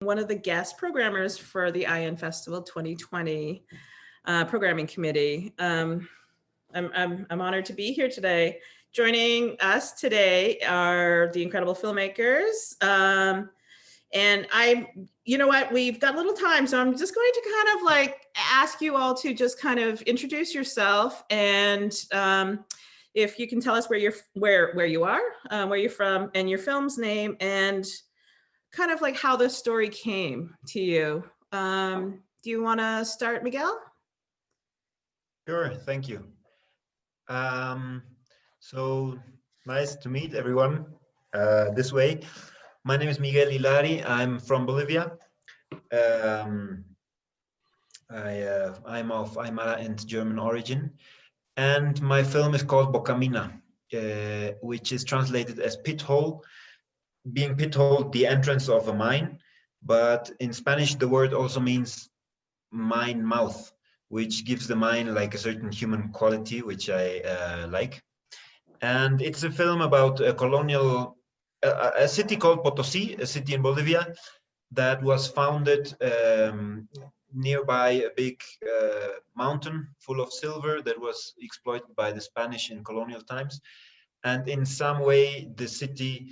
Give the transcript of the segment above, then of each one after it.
one of the guest programmers for the IN Festival 2020 programming committee. I'm honored to be here today. Joining us today are the incredible filmmakers. And you know what, we've got a little time, so I'm just going to kind of like ask you all to just kind of introduce yourself, and if you can tell us where you are, where you're from, and your film's name, and kind of like how the story came to you. Do you want to start, Miguel? Sure, thank you. So nice to meet everyone this way. My name is Miguel Hilari. I'm from Bolivia. I'm of Aymara and German origin, and my film is called Bocamina, which is translated as pit hole. Being pit hole, the entrance of a mine, but in Spanish the word also means mine mouth, which gives the mine like a certain human quality, which I like. And it's a film about a colonial, a city called Potosi, a city in Bolivia that was founded nearby a big mountain full of silver that was exploited by the Spanish in colonial times. And in some way, the city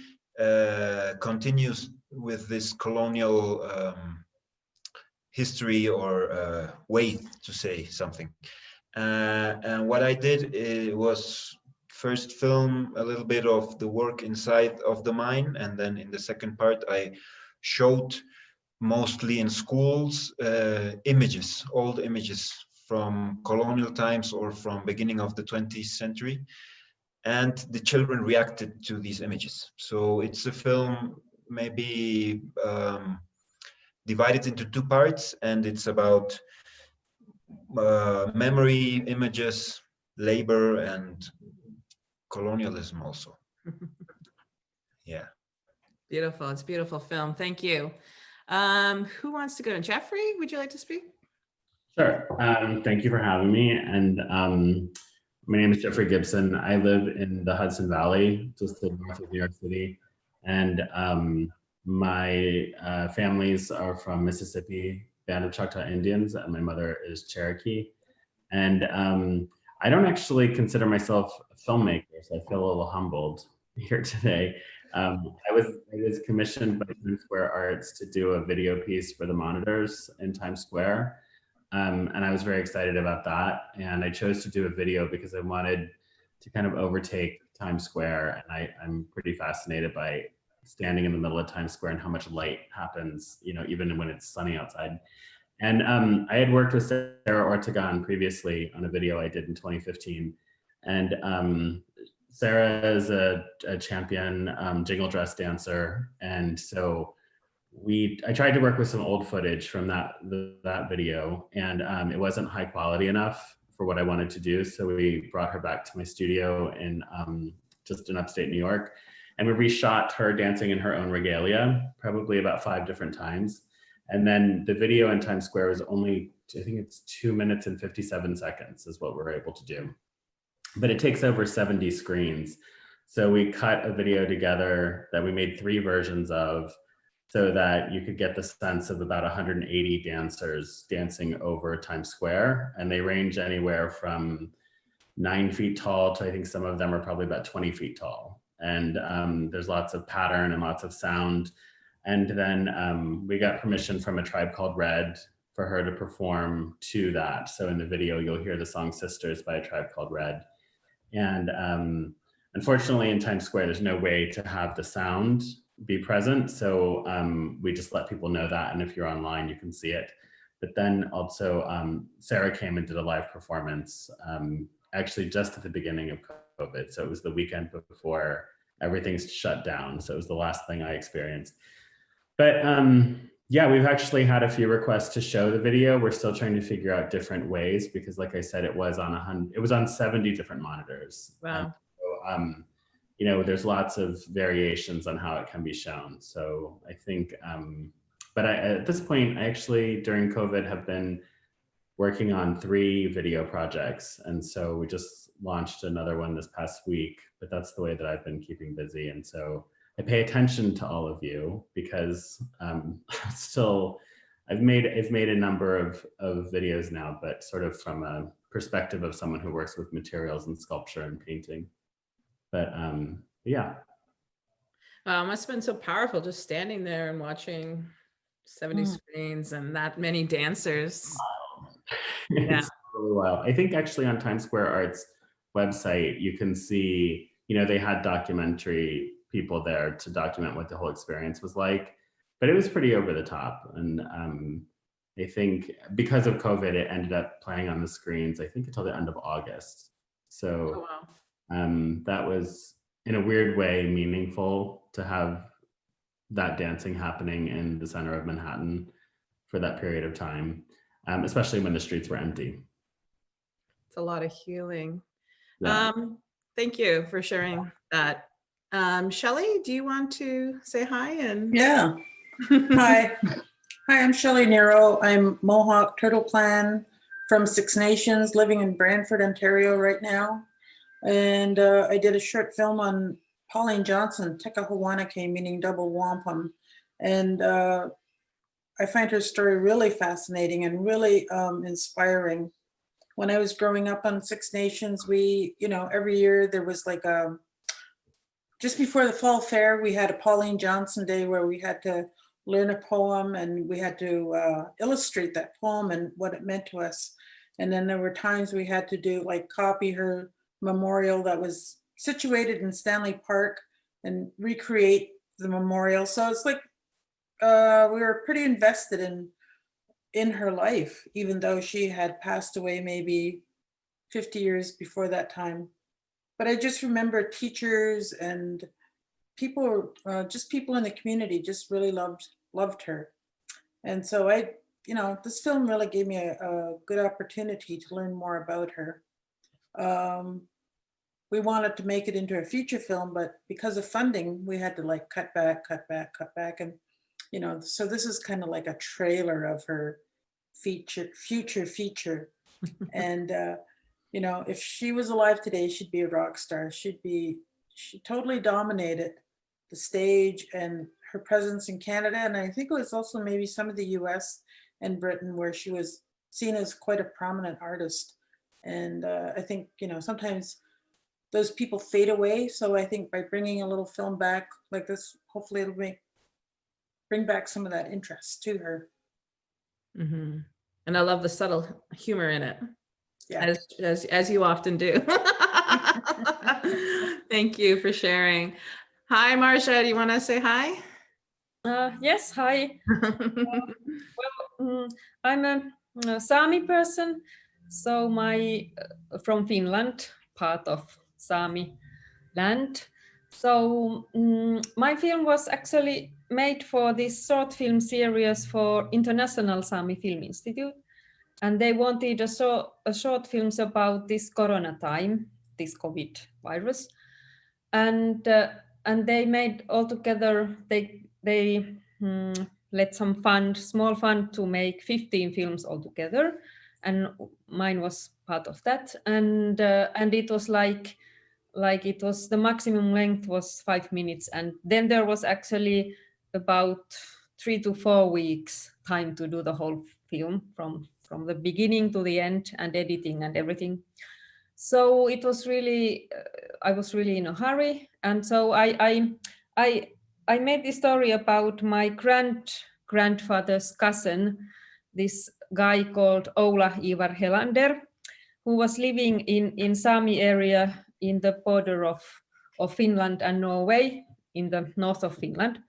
continues with this colonial history or way to say something. And what I did was first film a little bit of the work inside of the mine, and then in the second part I showed mostly in schools images, old images from colonial times or from beginning of the 20th century, and the children reacted to these images. So it's a film maybe divided into two parts, and it's about memory, images, labor, and colonialism also. Yeah. Beautiful. It's a beautiful film. Thank you. Who wants to go? Jeffrey, would you like to speak? Sure. Thank you for having me. And my name is Jeffrey Gibson. I live in the Hudson Valley, just north of New York City. And my families are from Mississippi, Band of Choctaw Indians, and my mother is Cherokee. And I don't actually consider myself a filmmaker, so I feel a little humbled here today. I was commissioned by Times Square Arts to do a video piece for the monitors in Times Square. And I was very excited about that. And I chose to do a video because I wanted to kind of overtake Times Square. And I'm pretty fascinated by standing in the middle of Times Square and how much light happens, you know, even when it's sunny outside. And I had worked with Sarah Ortegon previously on a video I did in 2015. And Sarah is a champion jingle dress dancer. And so I tried to work with some old footage from that video, and it wasn't high quality enough for what I wanted to do. So we brought her back to my studio in just in upstate New York, and we reshot her dancing in her own regalia, probably about 5 different times. And then the video in Times Square was only, I think it's 2 minutes and 57 seconds is what we're able to do. But it takes over 70 screens. So we cut a video together that we made 3 versions of, so that you could get the sense of about 180 dancers dancing over Times Square. And they range anywhere from 9 feet tall to I think some of them are probably about 20 feet tall. And there's lots of pattern and lots of sound. And then we got permission from a tribe called Red for her to perform to that. So in the video, you'll hear the song Sisters by a tribe called Red. And unfortunately in Times Square, there's no way to have the sound be present. So we just let people know that. And if you're online, you can see it. But then also Sarah came and did a live performance, actually just at the beginning of COVID. So it was the weekend before everything's shut down. So it was the last thing I experienced. But yeah, we've actually had a few requests to show the video. We're still trying to figure out different ways because like I said, it was on 70 different monitors. Wow. So, you know, there's lots of variations on how it can be shown. So I think, but at this point, I actually, during COVID, have been working on 3 video projects. And so we just launched another one this past week, but that's the way that I've been keeping busy. And so I pay attention to all of you because I've made a number of videos now, but sort of from a perspective of someone who works with materials and sculpture and painting. But yeah. It must have been so powerful just standing there and watching 70 screens and that many dancers. Wow. Yeah. It's really wild. I think actually on Times Square Art's website, you can see, they had documentary people there to document what the whole experience was like, but it was pretty over the top. And I think because of COVID, it ended up playing on the screens, I think until the end of August. So that was, in a weird way, meaningful to have that dancing happening in the center of Manhattan for that period of time, especially when the streets were empty. It's a lot of healing. Yeah. Thank you for sharing that. Shelley, do you want to say hi? Yeah. Hi. Hi, I'm Shelley Nero. I'm Mohawk Turtle Clan from Six Nations, living in Brantford, Ontario right now. And I did a short film on Pauline Johnson, Tekahawanake, meaning double wampum. And I find her story really fascinating and really inspiring. When I was growing up on Six Nations, we, every year there was like just before the fall fair, we had a Pauline Johnson Day where we had to learn a poem and we had to illustrate that poem and what it meant to us. And then there were times we had to do like copy her memorial that was situated in Stanley Park and recreate the memorial. So it's like we were pretty invested in her life, even though she had passed away maybe 50 years before that time. But I just remember teachers and people, just people in the community just really loved her. And so this film really gave me a good opportunity to learn more about her. We wanted to make it into a feature film, but because of funding, we had to like cut back. And, so this is kind of like a trailer of her future feature. And, if she was alive today, she'd be a rock star. She totally dominated the stage and her presence in Canada. And I think it was also maybe some of the US and Britain where she was seen as quite a prominent artist. And I think, sometimes those people fade away. So I think by bringing a little film back like this, hopefully it'll bring back some of that interest to her. Mm-hmm. And I love the subtle humor in it. Yeah. As you often do. Thank you for sharing. Hi, Marcia, do you want to say hi? Yes, hi. I'm a Sami person, so from Finland, part of Sami land. So my film was actually made for this short film series for International Sami Film Institute. And they wanted a short films about this corona time, this COVID virus. And they made altogether, they let some small fund to make 15 films altogether. And mine was part of that. And it was like it was, the maximum length was 5 minutes. And then there was actually about 3 to 4 weeks time to do the whole film from the beginning to the end and editing and everything. So it was really, I was really in a hurry. And so I made this story about my grandfather's cousin, this guy called Ola Ivar Helander, who was living in Sami area in the border of Finland and Norway, in the north of Finland.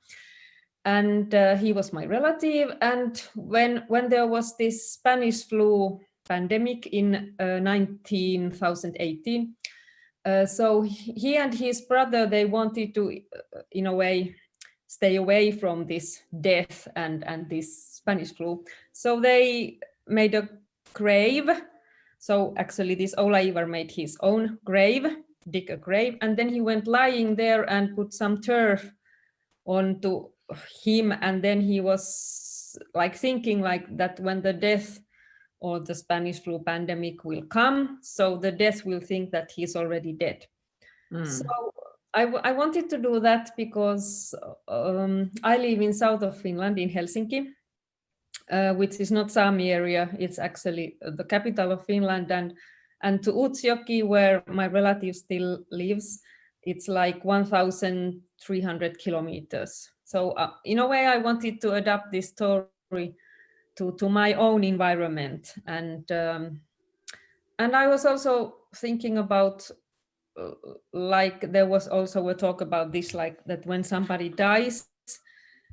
And he was my relative. And when there was this Spanish flu pandemic in 2018, so he and his brother, they wanted to, in a way, stay away from this death and this Spanish flu. So they made a grave. So actually this Ola Ivar made his own grave, dig a grave, and then he went lying there and put some turf onto him, and then he was like thinking like that when the death or the Spanish flu pandemic will come, so the death will think that he's already dead. So I wanted to do that because I live in south of Finland, in Helsinki, which is not Sami area. It's actually the capital of Finland, and to Utsjoki, where my relative still lives, it's like 1,300 kilometers. So in a way, I wanted to adapt this story to my own environment, and I was also thinking about like there was also a talk about this, like that when somebody dies,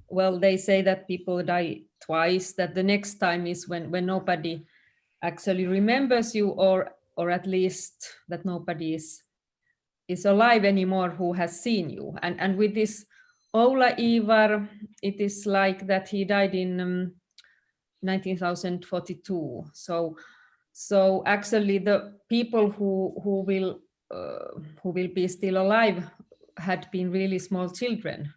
well, they say that people die twice, that the next time is when nobody actually remembers you, or at least that nobody is alive anymore who has seen you. And with this Oula Ivar, it is like that he died in 1942. So actually the people who will be still alive had been really small children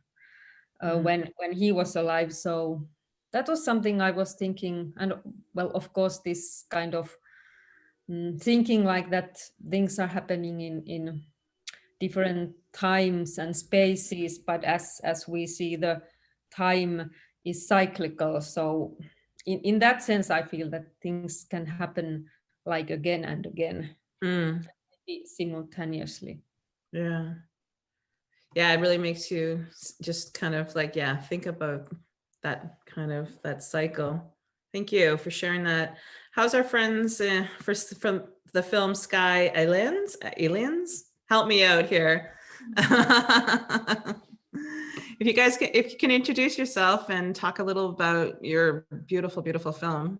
when he was alive. So that was something I was thinking, and well, of course, this kind of thinking like that things are happening in different times and spaces, but as we see, the time is cyclical. So in that sense, I feel that things can happen like again and again, simultaneously. Yeah. Yeah, it really makes you just kind of like, yeah, think about that kind of that cycle. Thank you for sharing that. How's our friends from the film Sky Aliens? Help me out here. If you guys can, if you can introduce yourself and talk a little about your beautiful, beautiful film.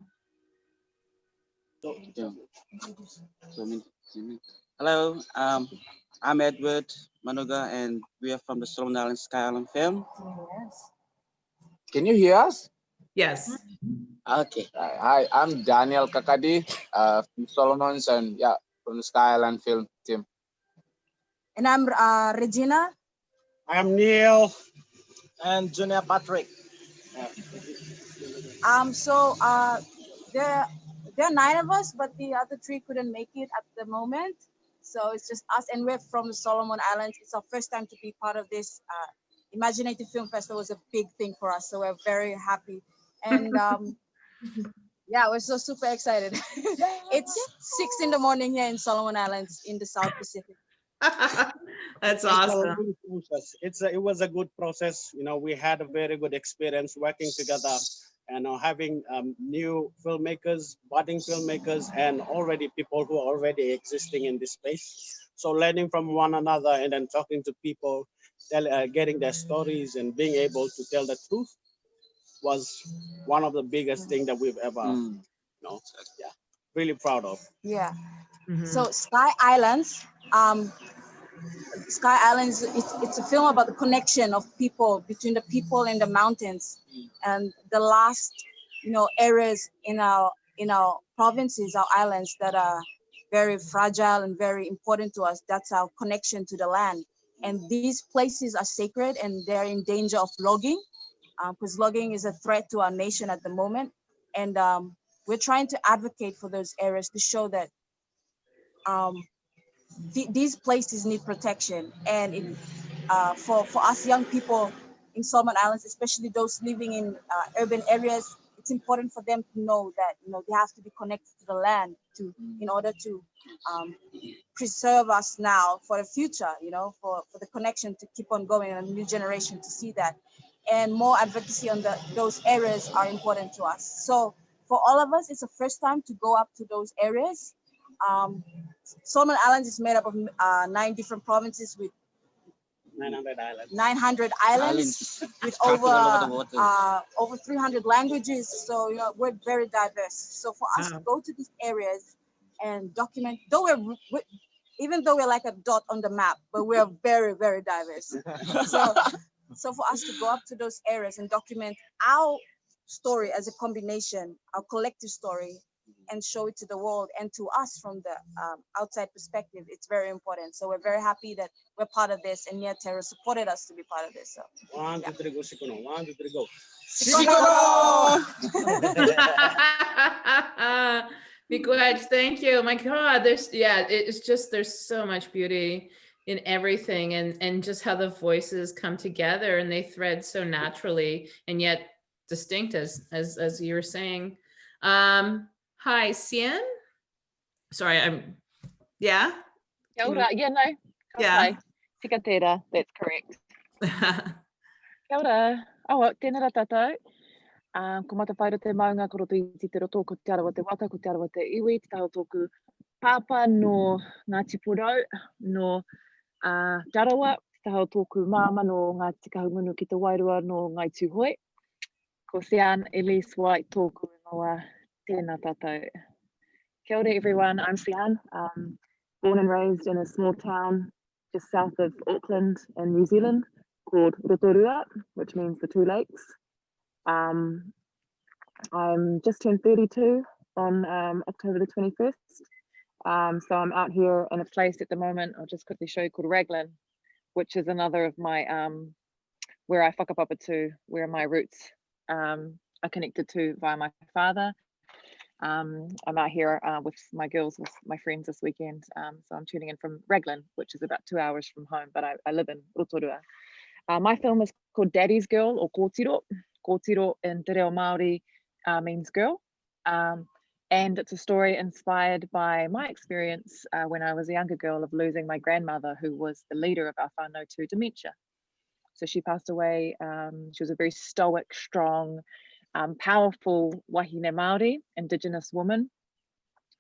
Hello, I'm Edward Manoga, and we are from the Solomon Islands Sky Island film. Yes. Can you hear us? Yes. Okay. Hi, I'm Daniel Kakadi from Solomons, and yeah, from the Sky Island film team. And I'm Regina. I'm Neil and Junior Patrick. So there are 9 of us, but the other 3 couldn't make it at the moment. So it's just us, and we're from the Solomon Islands. It's our first time to be part of this Imaginative Film Festival. Was a big thing for us, so we're very happy. And yeah, we're so super excited. It's 6 in the morning here in Solomon Islands in the South Pacific. That's awesome. It was a good process. You know, we had a very good experience working together, and having new filmmakers, budding filmmakers, and already people who are already existing in this space. So learning from one another and then talking to people, getting their stories and being able to tell the truth was one of the biggest things that we've ever, really proud of. Yeah. So Sky Islands, it's a film about the connection of people, between the people and the mountains, and the last, areas in our provinces, our islands that are very fragile and very important to us. That's our connection to the land. And these places are sacred, and they're in danger of logging, because logging is a threat to our nation at the moment. And we're trying to advocate for those areas to show that these places need protection. And for us young people in Solomon Islands, especially those living in urban areas, it's important for them to know that they have to be connected to the land in order to preserve us now for the future, for the connection to keep on going and a new generation to see that. And more advocacy on those areas are important to us. So for all of us, it's the first time to go up to those areas. Solomon Islands is made up of 9 different provinces with 900 islands with over 300 languages. So we're very diverse. So for us to go to these areas and document, even though we're like a dot on the map, but we're very, very diverse. So for us to go up to those areas and document our story as a combination, our collective story, and show it to the world and to us from the outside perspective, it's very important. So we're very happy that we're part of this, and Nia Terra supported us to be part of this. So 1, 2, 3, go, Sikono. 1, 2, 3, go. Be good. Thank you. My God, there's so much beauty in everything, and just how the voices come together and they thread so naturally and yet distinct, as you were saying. Hi, Sien. Sorry, yeah. Kia ora, yeah, no, Yeah. tika tērā, that's correct. Kia ora, awa, tēnā rā tātou. Ko mata whaira te maunga, ko roto i te roto, ko te arawa te waka, ko te arawa te iwi, te taho tōku pāpā no Ngāti Porou, no Tarawa, te taho tōku māma no Ngāti Kahungunu ki te Wairua no Ngai Tūhoi. Ko Sian Elise White tōku noa, tēnā tātou. Kia ora everyone, I'm Sian, born and raised in a small town just south of Auckland in New Zealand called Rotorua, which means the Two Lakes. I'm just turned 32 on October the 21st. So I'm out here in a place at the moment, I'll just quickly show you, called Raglan, which is another of my, where I whakapapa to, where my roots are connected to via my father. I'm out here with my girls, with my friends this weekend. So I'm tuning in from Raglan, which is about 2 hours from home, but I live in Rotorua. My film is called Daddy's Girl, or Kōtiro. Kōtiro in Te Reo Māori means girl. And it's a story inspired by my experience when I was a younger girl of losing my grandmother, who was the leader of our whānau to dementia. So she passed away. She was a very stoic, strong, powerful wahine Māori, Indigenous woman,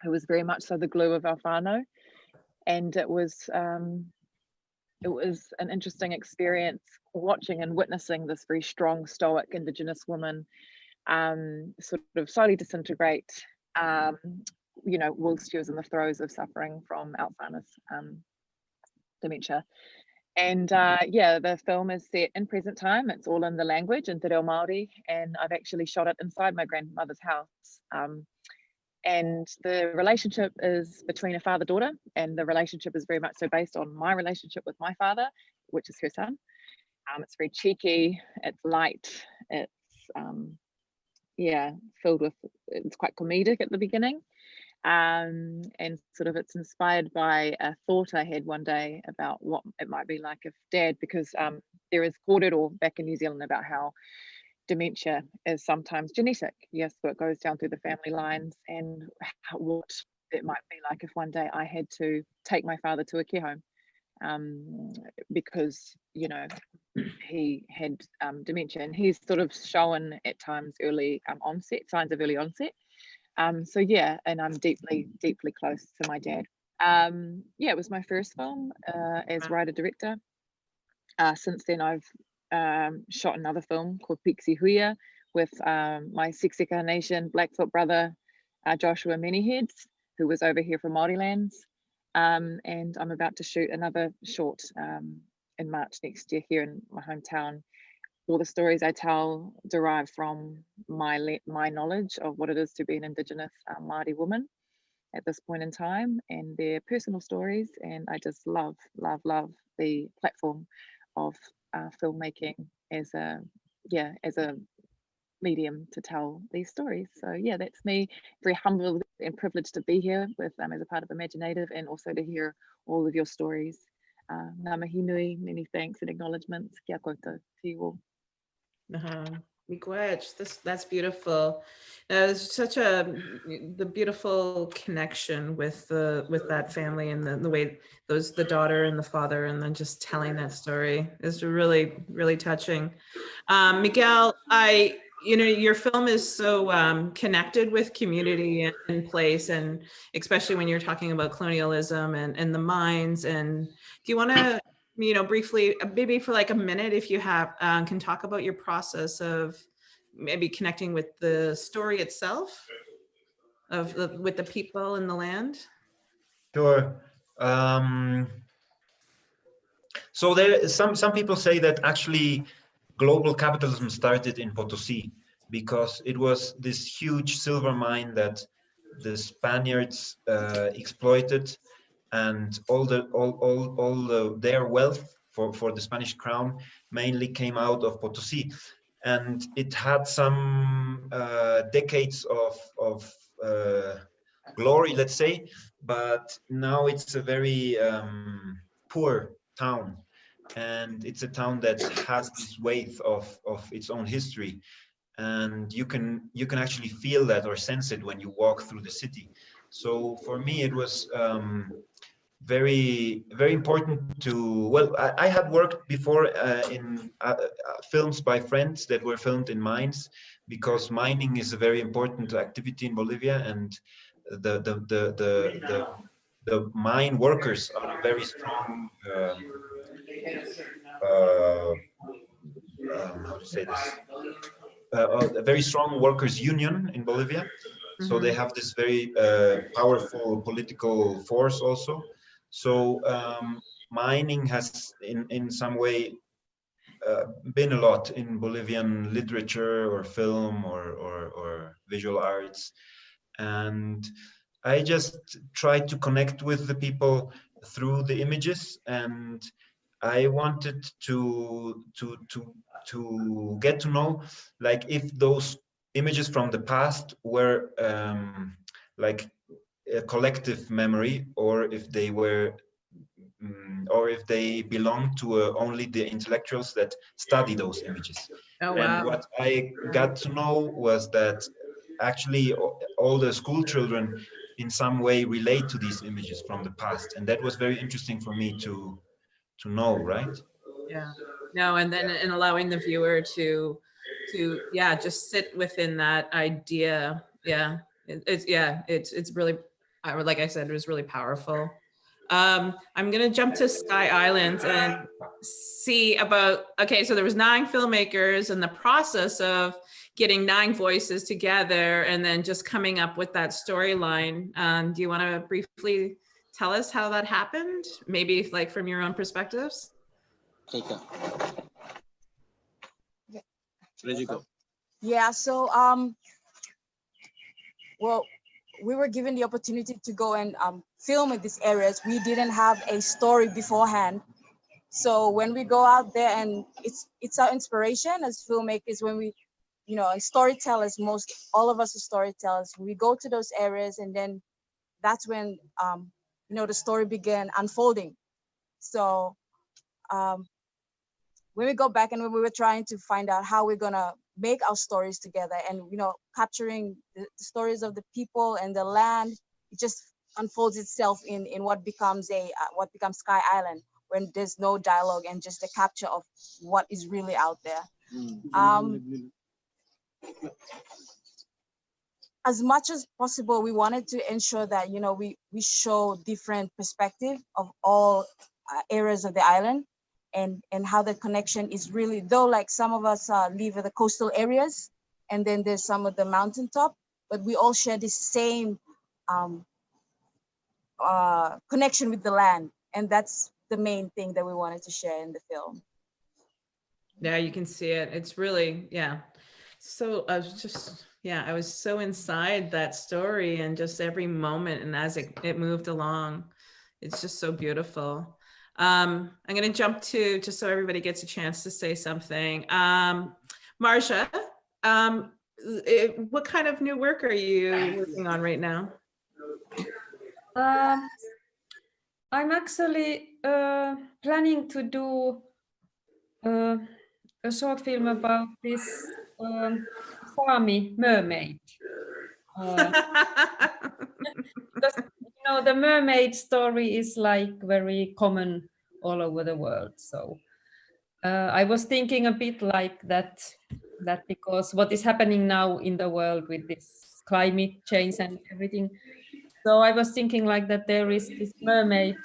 who was very much so the glue of our whānau. And it was an interesting experience watching and witnessing this very strong, stoic Indigenous woman sort of slowly disintegrate, you know, whilst she was in the throes of suffering from Alzheimer's dementia. And yeah, the film is set in present time. It's all in the language in Te Reo Māori, and I've actually shot it inside my grandmother's house. And the relationship is between a father-daughter, and the relationship is very much so based on my relationship with my father, which is her son. It's very cheeky, it's light, it's yeah, filled with, it's quite comedic at the beginning. And sort of it's inspired by a thought I had one day about what it might be like if Dad, because there is kōrero back in New Zealand about how dementia is sometimes genetic. Yes, so it goes down through the family lines, and what it might be like if one day I had to take my father to a care home because, you know, he had dementia, and he's sort of shown at times early onset, signs of early onset. So yeah, and I'm deeply close to my dad. Yeah, it was my first film as writer-director. Since then I've shot another film called Pixie Huia with my Sekseka Nation Blackfoot brother, Joshua Manyheads, who was over here from Māori lands. And I'm about to shoot another short in March next year here in my hometown. All the stories I tell derive from my knowledge of what it is to be an Indigenous Māori woman at this point in time, and their personal stories. And I just love the platform of filmmaking as a medium to tell these stories. So yeah, that's me. Very humbled and privileged to be here with as a part of Imaginative, and also to hear all of your stories. Ngā mihi nui, many thanks and acknowledgements. Kia koutou, te iwo. That's beautiful. There's such the beautiful connection with that family, and the way the daughter and the father, and then just telling that story is really, really touching. Miguel, your film is so connected with community and place, and especially when you're talking about colonialism and the mines. And do you want to, briefly, maybe for like a minute, if you have, can talk about your process of maybe connecting with the story itself, with the people and the land? Sure. So there, some people say that actually global capitalism started in Potosi, because it was this huge silver mine that the Spaniards exploited, and all their wealth for the Spanish crown mainly came out of Potosi, and it had some decades of glory, let's say, but now it's a very poor town, and it's a town that has this weight of its own history, and you can actually feel that or sense it when you walk through the city. So for me, it was very important to, well, I had worked before in films by friends that were filmed in mines, because mining is a very important activity in Bolivia, and the mine workers are a very strong how to say this, a very strong workers union in Bolivia. So they have this very powerful political force also. So mining has in some way been a lot in Bolivian literature or film or visual arts. And I just tried to connect with the people through the images, and I wanted to get to know, like, if those images from the past were like a collective memory, or if they were or if they belong to only the intellectuals that study those images. Oh, wow. And what I got to know was that actually all the school children in some way relate to these images from the past, and that was very interesting for me to know, right? Yeah. No, and then in allowing the viewer to yeah, just sit within that idea. Yeah. It's really, like I said, it was really powerful. I'm gonna jump to Sky Island and see about, okay, so there was 9 filmmakers, and the process of getting 9 voices together and then just coming up with that storyline. Do you want to briefly tell us how that happened? Maybe like from your own perspectives? Take it. Ready to go. Yeah, so well, we were given the opportunity to go and film in these areas. We didn't have a story beforehand. So when we go out there, and it's our inspiration as filmmakers, when we, you know, as storytellers, all of us are storytellers, we go to those areas, and then that's when, you know, the story began unfolding. So when we go back and when we were trying to find out how we're gonna make our stories together, and, you know, capturing the stories of the people and the land, it just unfolds itself in what becomes Sky Island, when there's no dialogue and just the capture of what is really out there. As much as possible, we wanted to ensure that, you know, we show different perspective of all areas of the island, and how the connection is really, though, like some of us live in the coastal areas, and then there's some of the mountaintop, but we all share the same connection with the land. And that's the main thing that we wanted to share in the film. Yeah, you can see it. It's really, yeah. So I was just, yeah, I was so inside that story, and just every moment, and as it moved along, it's just so beautiful. I'm going to jump to, just so everybody gets a chance to say something. Marcia, what kind of new work are you working on right now? I'm actually planning to do a short film about this Sami mermaid. Because, you know, the mermaid story is like very common all over the world. So I was thinking a bit like that because what is happening now in the world with this climate change and everything. So I was thinking like that there is this mermaid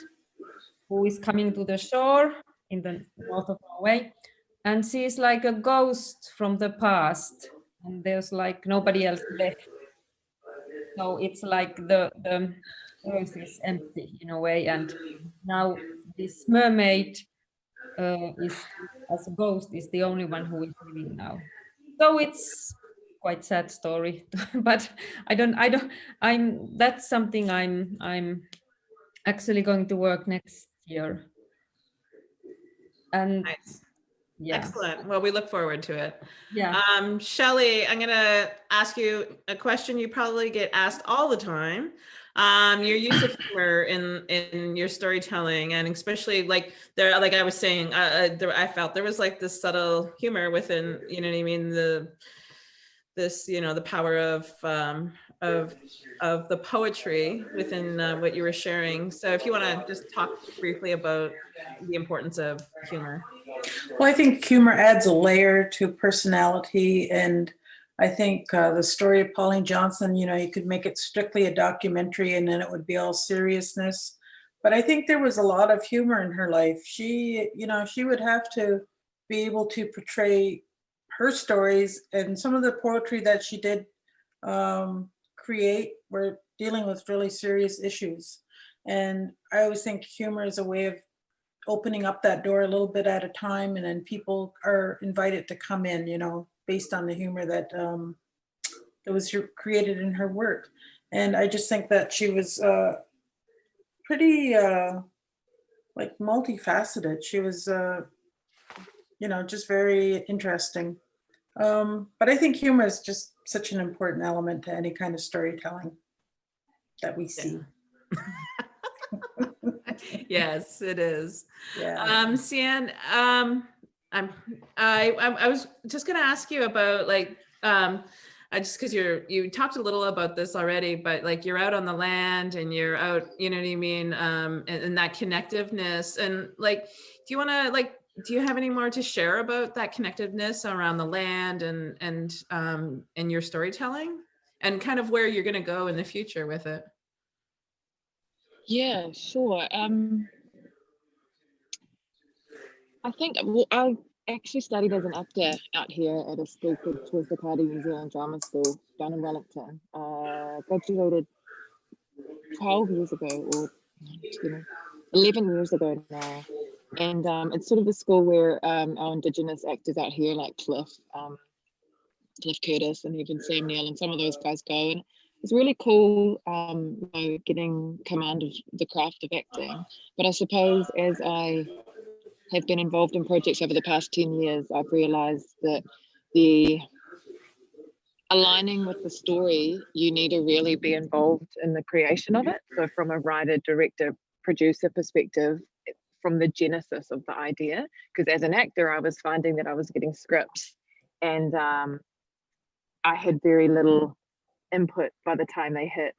who is coming to the shore in the north of Norway, and she's like a ghost from the past, and there's like nobody else left. So it's like the earth is empty in a way, and now this mermaid is, as a ghost, is the only one who is living now. So it's quite sad story, but that's something I'm actually going to work next year. And Nice. Yes. Excellent. Well, we look forward to it. Yeah. Shelley, I'm going to ask you a question you probably get asked all the time. Your use of humor in your storytelling, and especially like there, like I was saying, I felt there was like this subtle humor within, you know what I mean, the power of the poetry within what you were sharing. So if you want to just talk briefly about the importance of humor. Well, I think humor adds a layer to personality, and I think the story of Pauline Johnson, you could make it strictly a documentary and then it would be all seriousness. But I think there was a lot of humor in her life. She would have to be able to portray her stories, and some of the poetry that she did create were dealing with really serious issues. And I always think humor is a way of opening up that door a little bit at a time, and then people are invited to come in, based on the humor that was created in her work. And I just think that she was pretty like multifaceted. She was just very interesting. But I think humor is just such an important element to any kind of storytelling that we see. Yes, it is. Yeah. Cian, I was just going to ask you about like, just because you talked a little about this already, but like you're out on the land and you're out, you know what I mean, and that connectiveness, and like, do you have any more to share about that connectiveness around the land and your storytelling, and kind of where you're going to go in the future with it? Yeah, sure. I think I actually studied as an actor out here at a school called Twister Party New Zealand Drama School down in Wellington. Graduated 12 years ago, or 11 years ago now. And it's sort of a school where our Indigenous actors out here, like Cliff Curtis and even Sam Neill and some of those guys go. And it's really cool, getting command of the craft of acting. But I suppose as I have been involved in projects over the past 10 years, I've realized that the aligning with the story, you need to really be involved in the creation of it. So from a writer, director, producer perspective, from the genesis of the idea, because as an actor, I was finding that I was getting scripts and I had very little input by the time they hit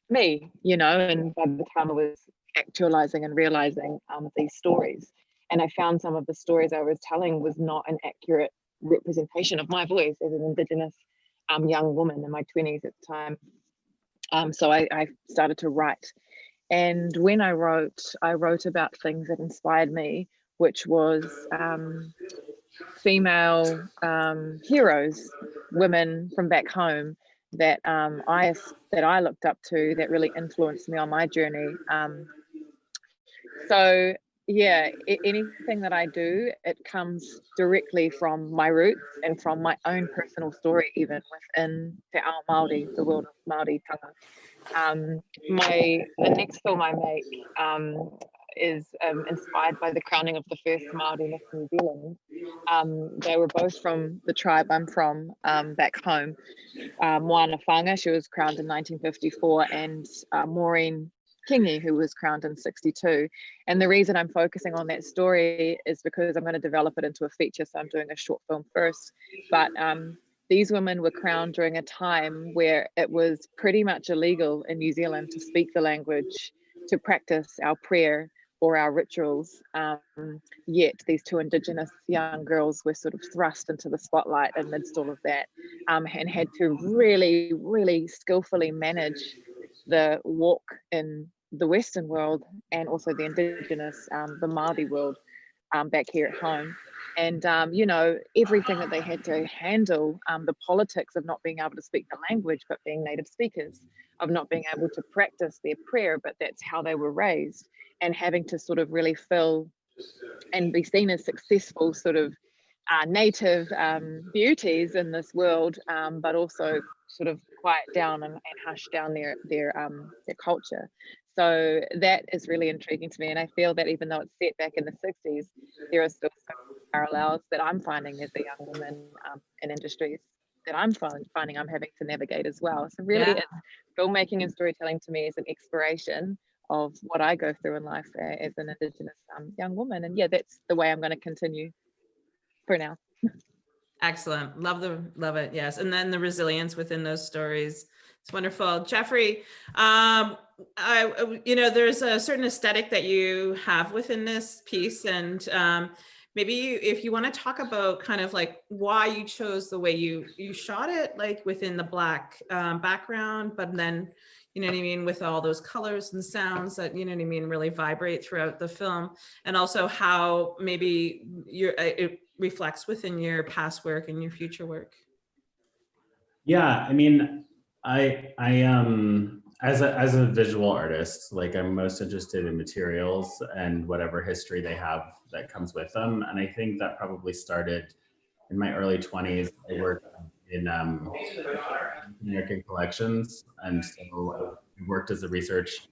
me, and by the time I was actualizing and realizing these stories. And I found some of the stories I was telling was not an accurate representation of my voice as an Indigenous young woman in my 20s at the time. So I started to write. And when I wrote about things that inspired me, which was female heroes, women from back home that I looked up to, that really influenced me on my journey. So yeah, anything that I do, it comes directly from my roots and from my own personal story, even within Te Ao Māori, the world of Māori tanga. The next film I make is inspired by the crowning of the first Māori Miss New Zealand. They were both from the tribe I'm from, back home. Moana Whanga, she was crowned in 1954, and Maureen Kingi, who was crowned in 62. And the reason I'm focusing on that story is because I'm going to develop it into a feature. So I'm doing a short film first. But these women were crowned during a time where it was pretty much illegal in New Zealand to speak the language, to practice our prayer or our rituals. Yet these two Indigenous young girls were sort of thrust into the spotlight amidst all of that, and had to really, really skillfully manage the walk in the Western world and also the Indigenous, the Māori world back here at home. And, everything that they had to handle, the politics of not being able to speak the language, but being native speakers, of not being able to practice their prayer, but that's how they were raised, and having to sort of really fill and be seen as successful sort of native beauties in this world, but also sort of quiet down and hush down their culture. So that is really intriguing to me, and I feel that even though it's set back in the 60s, there are still parallels that I'm finding as a young woman in industries that I'm finding I'm having to navigate as well. So really, it's filmmaking and storytelling to me is an exploration of what I go through in life as an Indigenous young woman. And yeah, that's the way I'm going to continue for now. Excellent. Love it. Yes. And then the resilience within those stories. It's wonderful. Jeffrey, there's a certain aesthetic that you have within this piece, and maybe if you want to talk about kind of like why you chose the way you shot it, like within the black background, but then, you know what I mean, with all those colors and sounds that, you know what I mean, really vibrate throughout the film, and also how maybe it reflects within your past work and your future work. Yeah, I mean, I as a visual artist, like I'm most interested in materials and whatever history they have that comes with them. And I think that probably started in my early 20s. I worked in American collections, and so I worked as a research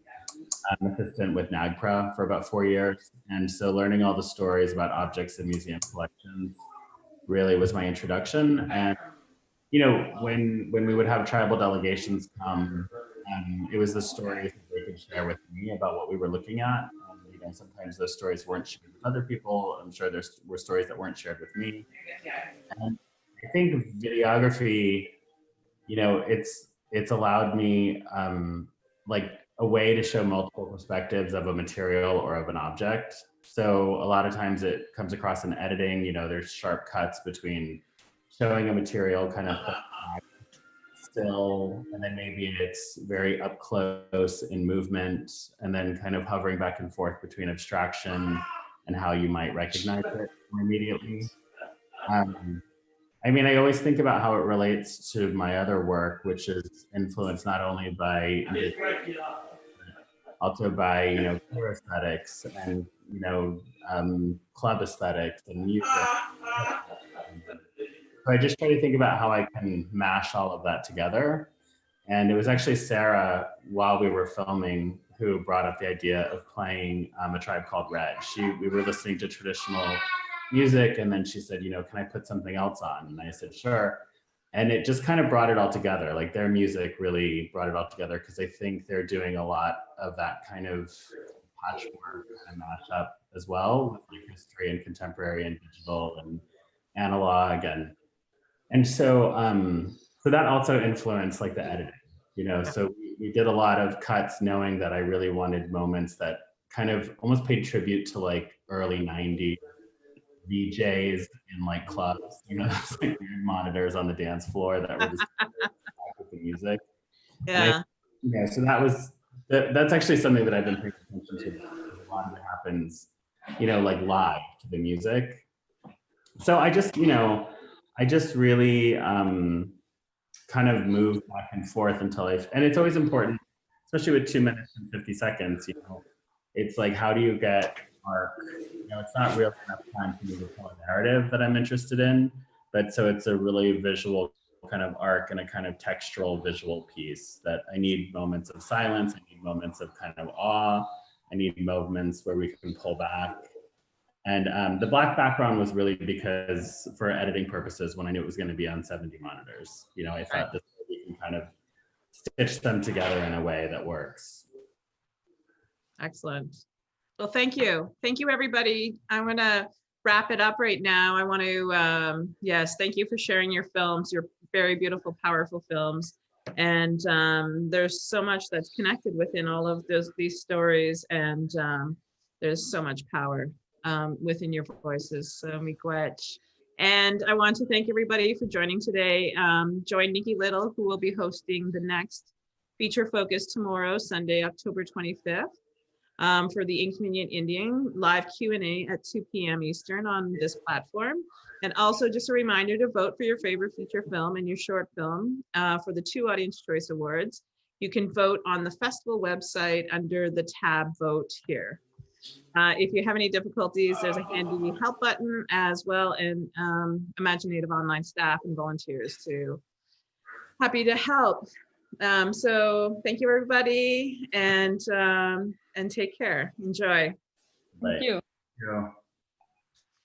assistant with NAGPRA for about 4 years. And so learning all the stories about objects in museum collections really was my introduction. And you know, when we would have tribal delegations come, it was the stories that they could share with me about what we were looking at. You know, sometimes those stories weren't shared with other people. I'm sure there were stories that weren't shared with me. And I think videography, you know, it's allowed me like a way to show multiple perspectives of a material or of an object. So a lot of times it comes across in editing, you know, there's sharp cuts between showing a material kind of still, and then maybe it's very up close in movement, and then kind of hovering back and forth between abstraction and how you might recognize it more immediately. I mean, I always think about how it relates to my other work, which is influenced not only by also by, you know, queer aesthetics and, you know, club aesthetics and music. So I just try to think about how I can mash all of that together. And it was actually Sarah, while we were filming, who brought up the idea of playing A Tribe Called Red. We were listening to traditional music, and then she said, you know, can I put something else on? And I said, sure. And it just kind of brought it all together. Like their music really brought it all together, because I think they're doing a lot of that kind of patchwork and mashup as well, with like history and contemporary and digital and analog. And so so that also influenced like the editing, you know. So we did a lot of cuts knowing that I really wanted moments that kind of almost paid tribute to like early 90s VJs in like clubs, you know, like weird monitors on the dance floor that were just with the music. Yeah. Yeah, so that's actually something that I've been paying attention to. A lot of it happens, you know, like live to the music. So I just really kind of moved back and forth until and it's always important, especially with 2 minutes and 50 seconds, you know, it's like, how do you get arc? You know, it's not really enough time for me to tell a narrative that I'm interested in, but so it's a really visual kind of arc and a kind of textural visual piece that I need moments of silence, I need moments of kind of awe, I need moments where we can pull back. And the black background was really because for editing purposes, when I knew it was going to be on 70 monitors, you know, I thought this way we can kind of stitch them together in a way that works. Excellent. Well, thank you. Thank you, everybody. I'm going to wrap it up right now. I want to, yes, thank you for sharing your films, your very beautiful, powerful films. And there's so much that's connected within all of these stories. And there's so much power within your voices. So miigwech. And I want to thank everybody for joining today. Join Nikki Little, who will be hosting the next feature focus tomorrow, Sunday, October 25th. For the Inconvenient Indian live Q&A at 2 p.m. Eastern on this platform. And also just a reminder to vote for your favorite feature film and your short film for the 2 Audience Choice Awards. You can vote on the festival website under the tab Vote Here. If you have any difficulties, there's a handy help button, as well, and imaginative online staff and volunteers too. Happy to help. So thank you, everybody, and take care. Enjoy. Thank you. Yeah.